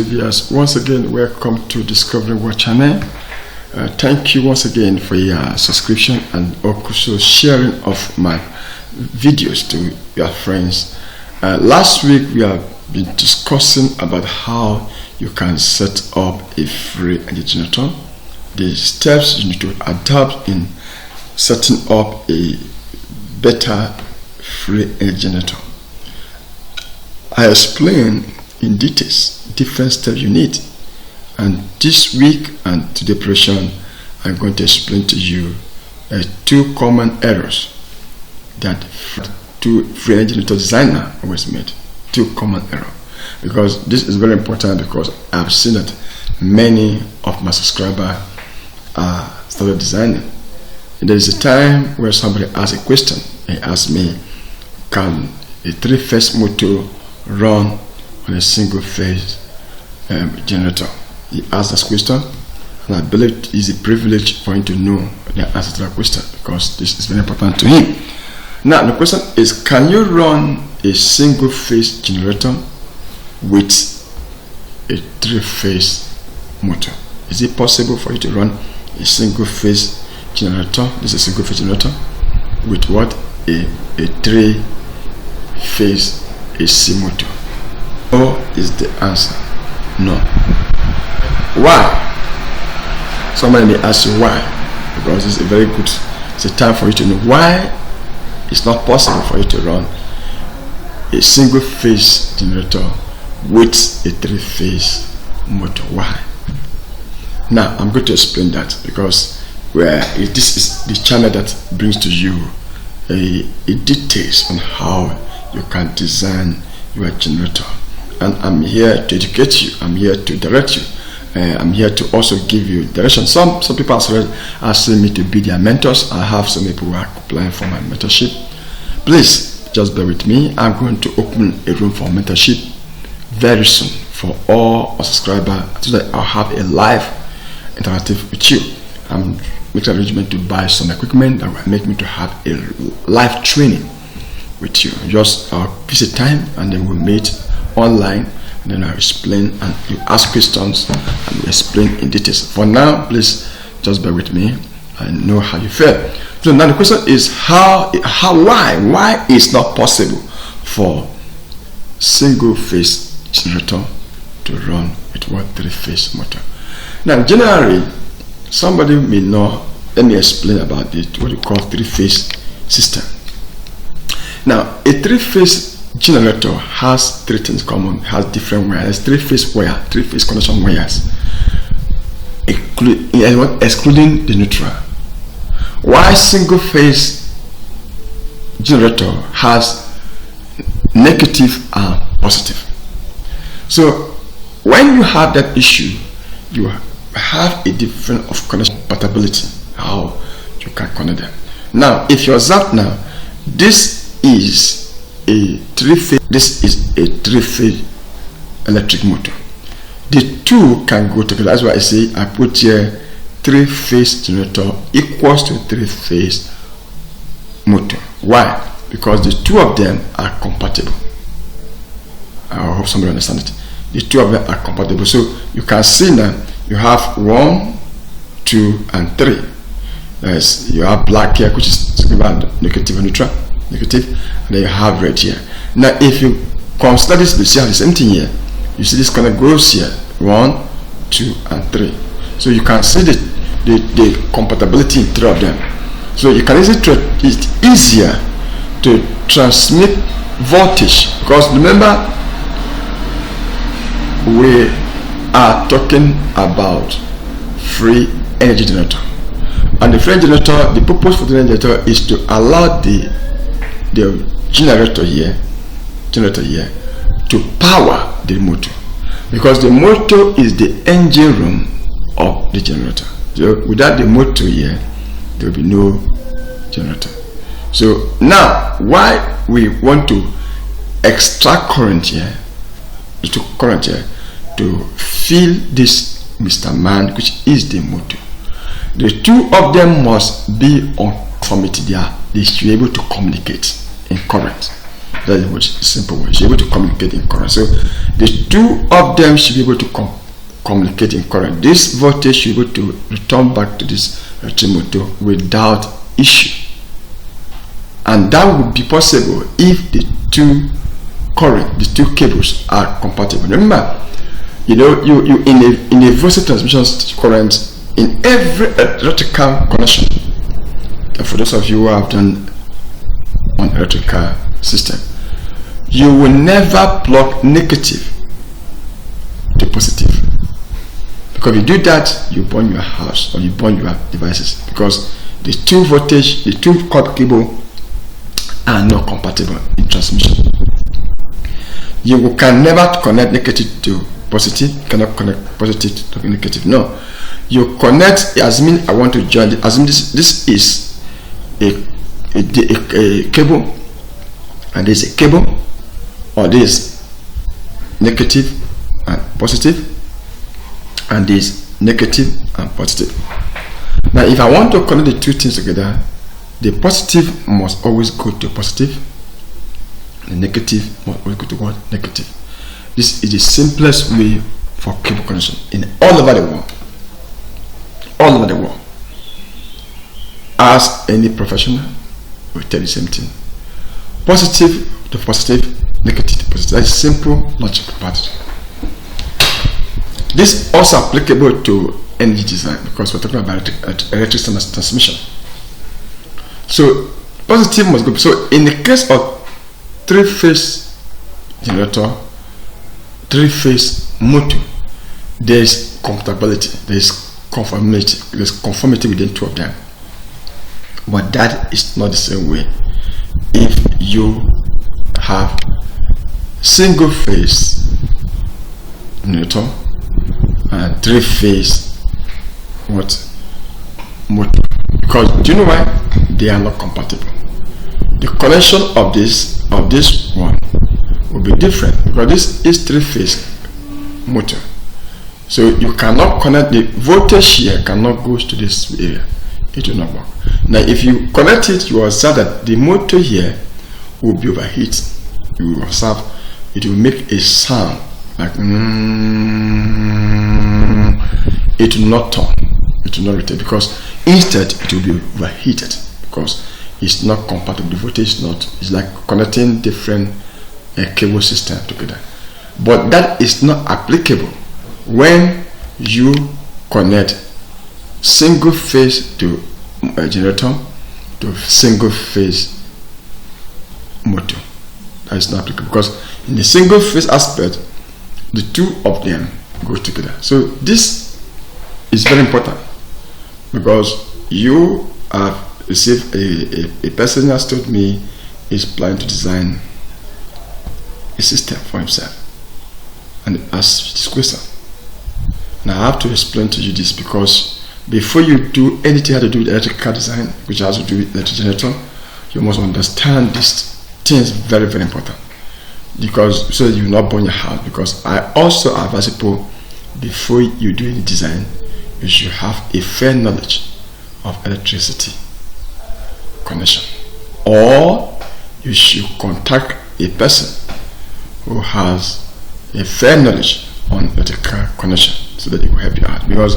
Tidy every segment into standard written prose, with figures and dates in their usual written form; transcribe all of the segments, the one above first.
viewers, once again welcome to Discovery World channel. Thank you once again for your subscription and also sharing of my videos to your friends. Last week we have been discussing about how you can set up a free energy generator, the steps you need to adopt in setting up a better free energy generator. I explained in details different steps you need, and this week and today preparation I'm going to explain to you two common errors that two free energy generator designer always made. Two common errors, because this is very important, because I've seen that many of my subscribers are started designing. There is a time where somebody asks a question. He asked me, can a three-phase motor run on a single phase generator? He asked this question, and I believe it is a privilege for him to know the answer to that question, because this is very important to him. Now the question is, can you run a single phase generator with a three-phase motor? Is it possible for you to run a single phase generator? This is a single phase generator with what? A three-phase AC motor. No is the answer. No. Why? Somebody may ask you why, because it's a very good, it's a time for you to know why it's not possible for you to run a single phase generator with a three-phase motor. Why? Now I'm going to explain that, because this is the channel that brings to you a details on how you can design your generator, and I'm here to educate you, I'm here to direct you, I'm here to also give you direction. Some people are asking me to be their mentors. I have some people who are applying for my mentorship. Please just bear with me. I'm going to open a room for mentorship very soon for all our subscribers, so that I'll have a live interactive with you. I'm making an arrangement to buy some equipment that will make me to have a live training with you. Just visit time, and then we'll meet online, and then I'll explain, and you ask questions and we explain in details. For now, please just bear with me. I know how you feel. So now the question is, why it's not possible for single phase generator to run with what? Three-phase motor. Now generally, somebody may know, let me explain about it, what you call three-phase system. Now a three-phase generator has three things common. It has different wires, three-phase wire, three-phase connection wires, excluding the neutral. Why single phase generator has negative and positive. So when you have that issue, you have a different of connection compatibility, how you can connect them. Now if you observe now, this is a three-phase electric motor. The two can go together. That's why I say I put here three-phase generator equals to three-phase motor. Why? Because the two of them are compatible. I hope somebody understands it. The two of them are compatible. So you can see now you have 1, 2, and 3. Yes, you have black here, which is negative and neutral, negative, and then you have red here. Now if you consider this, you see the same thing here. You see this kind of goes here, 1, 2, and 3. So you can see the compatibility in three of them. So you can it's easier to transmit voltage, because remember we are talking about free energy generator, and the free energy generator, the purpose for the energy generator is to allow the generator here to power the motor, because the motor is the engine room of the generator. So without the motor here, there will be no generator. So now why we want to extract current here, to fill this Mr. Man, which is the motor. The two of them must be on conformity. They should be able to communicate in current. That's the most simple way. You should be able to communicate in current. So the two of them should be able to communicate in current. This voltage should be able to return back to this motor without issue. And that would be possible if the two current, the two cables are compatible. Remember, you know, you in a voltage transmission current in every electrical connection. And for those of you who have done on electrical system, you will never plug negative to positive, because if you do that, you burn your house or you burn your devices, because the two voltage, the two cord cable are not compatible in transmission. You can never connect negative to positive. You cannot connect positive to negative. No, you connect as mean I want to join it, as mean this is a cable, and this is a cable, or this negative and positive, and this negative and positive. Now if I want to connect the two things together, the positive must always go to positive, the negative must always go to what? Negative. This is the simplest way for cable connection in all over the world. All over the world. Ask any professional, will tell you the same thing. Positive to positive, negative to positive. That's simple logic part. This also applicable to energy design, because we're talking about electric transmission. So positive must go. So in the case of three-phase generator, three-phase motor, there is compatibility, there is conformity within two of them. But that is not the same way if you have single phase generator and three-phase motor. Because do you know why? They are not compatible. The connection of this one will be different, because this is three-phase motor. So you cannot connect the voltage here, cannot go to this area. It will not work. Now if you connect it, you will observe that the motor here will be overheat. You will observe it will make a sound like it will not turn, it will not rotate, because instead it will be overheated, because it's not compatible. The voltage is not. It's like connecting different cable system together. But that is not applicable when you connect single phase to generator to single phase motor. That is not applicable, because in the single phase aspect, the two of them go together. So this is very important, because you have received a person has told me is planning to design a system for himself, and asked this question. Now I have to explain to you this, because before you do anything to do with electrical design, which has to do with electric generator, you must understand these things. Very, very important, because so you will not burn your house. Because I also advise people, before you do any design, you should have a fair knowledge of electricity connection, or you should contact a person who has a fair knowledge on electrical connection, so that it will help you out. Because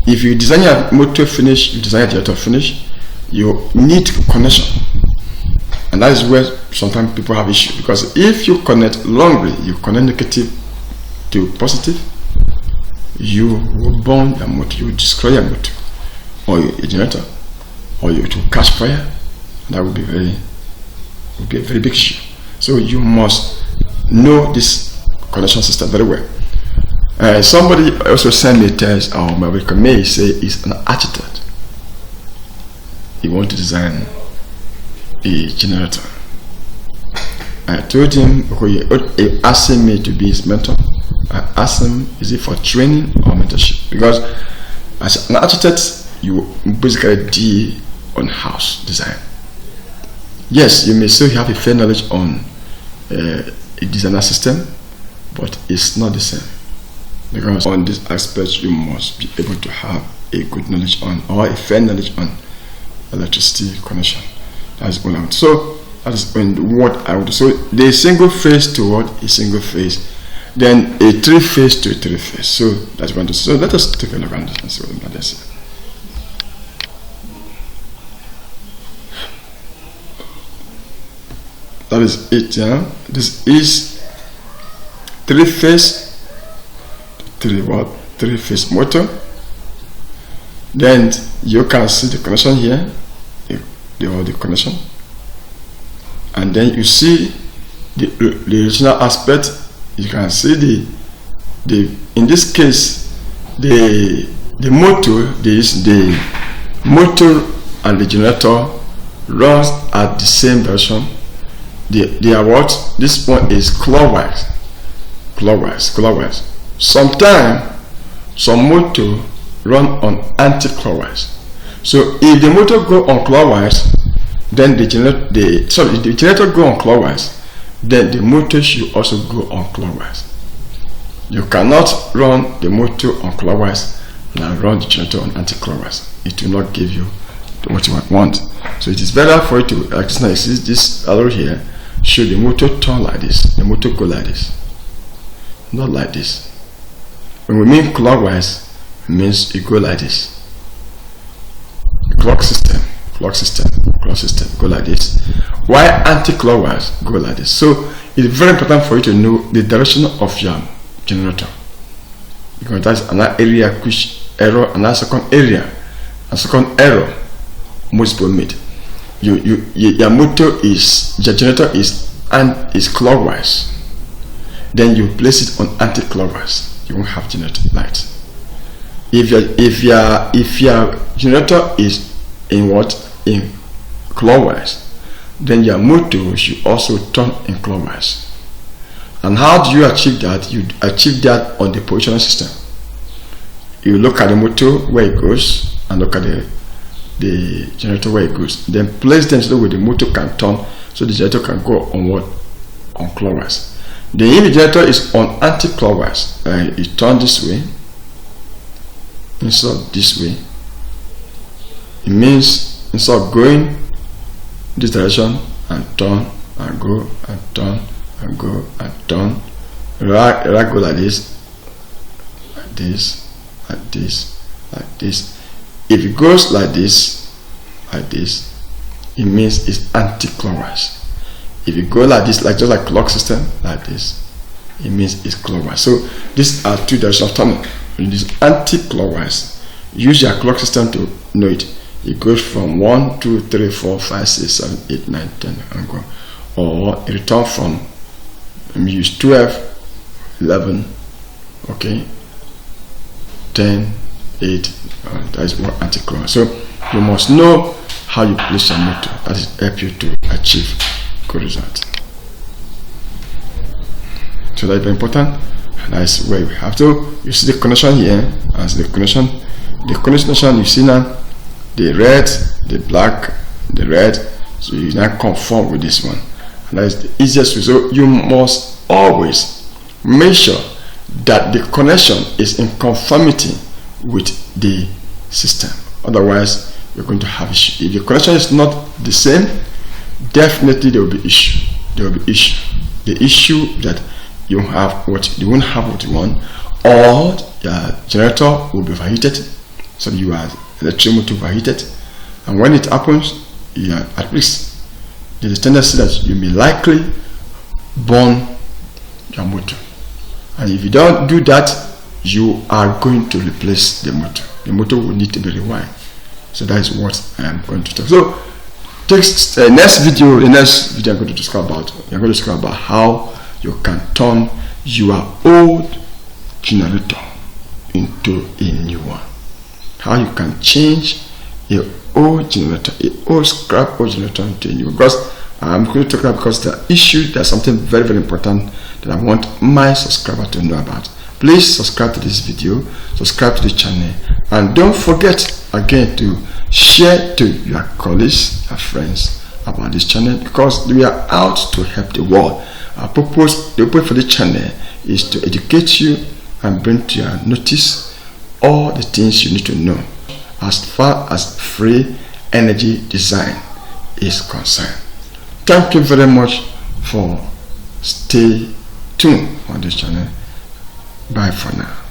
if you design your motor finish, you design your generator finish, you need connection, and that is where sometimes people have issue. Because if you connect wrongly, you connect negative to positive, you will burn your motor, you will destroy your motor or your generator, or you will catch fire. That would be a very big issue. So you must know this connection system very well. Somebody also sent me a text, or my recommend, say he's an architect. He wants to design a generator. I told him, he asked me to be his mentor. I asked him, is it for training or mentorship? Because as an architect, you basically deal on house design. Yes, you may still have a fair knowledge on a designer system, but it's not the same. Because on this aspect, you must be able to have a good knowledge on, or a fair knowledge on, electricity connection. That's all I'm. So That is when what I would do. So the single phase to what? A single phase. Then a 3-phase to a 3-phase. So that's what. So let us take a look at this and see what that is. That is it. Yeah. This is 3-phase. 3-phase motor. Then you can see the connection here. The connection. And then you see the original aspect. You can see in this case the motor and the generator runs at the same direction. They are what? This one is clockwise. Sometimes some motor run on anti-clockwise. So if the motor go on clockwise, then the generator go on clockwise, then the motor should also go on clockwise. You cannot run the motor on clockwise and run the generator on anti-clockwise. It will not give you what you want. So it is better for you to, like this arrow here, show the motor turn like this, the motor go like this, not like this. When we mean clockwise, it means you go like this. The clock system go like this. While anti-clockwise go like this. So it's very important for you to know the direction of your generator, because that's another area which error, another second error most people meet. Your generator is clockwise, then you place it on anti-clockwise, you won't have generator light. If your generator is in clockwise, then your motor should also turn in clockwise. And how do you achieve that? You achieve that on the positional system. You look at the motor where it goes and look at the generator where it goes. Then place them so that the motor can turn, so the generator can go on what? On clockwise. Then if the generator is on anti-clockwise, it turns this way instead of this way. It means instead of going this direction and turn and go and turn and go and turn, right go like this, like this, like this, like this. If it goes like this, it means it's anti-clockwise. If you go like this, like just like clock system, like this, it means it's clockwise. So these are two directions of turning. When it is anti-clockwise, use your clock system to know it. It goes from 1, 2, 3, 4, 5, 6, 7, 8, 9, 10 and go. Or it return from use 12, 11, okay, 10, 8. That is what anti-clockwise. So you must know how you place your motor. That is help you to achieve good result. So that is very important. And that is where we have to. You see the connection here as the connection you see now. The red, the black, the red, so you now conform with this one, and that is the easiest way. So you must always make sure that the connection is in conformity with the system. Otherwise, you're going to have issue. If the connection is not the same, definitely there will be issue. There will be issue. The issue that you won't have what you want, or your generator will be overheated, so you are electric motor overheated, and when it happens, you are at risk. There is a tendency that you may likely burn your motor, and if you don't do that, you are going to replace the motor. The motor will need to be rewired. So that is what I am going to talk. So next video I'm going to discuss about how you can turn your old generator into a new one. How you can change your old generator, scrap old generator into a new one. Because I'm going to talk about, because the issue, there's something very, very important that I want my subscriber to know about. Please subscribe to this video, subscribe to the channel, and don't forget again to share to your colleagues, your friends about this channel, because we are out to help the world. The purpose for the channel is to educate you and bring to your notice all the things you need to know as far as free energy design is concerned. Thank you very much for stay tuned on this channel. Bye for now.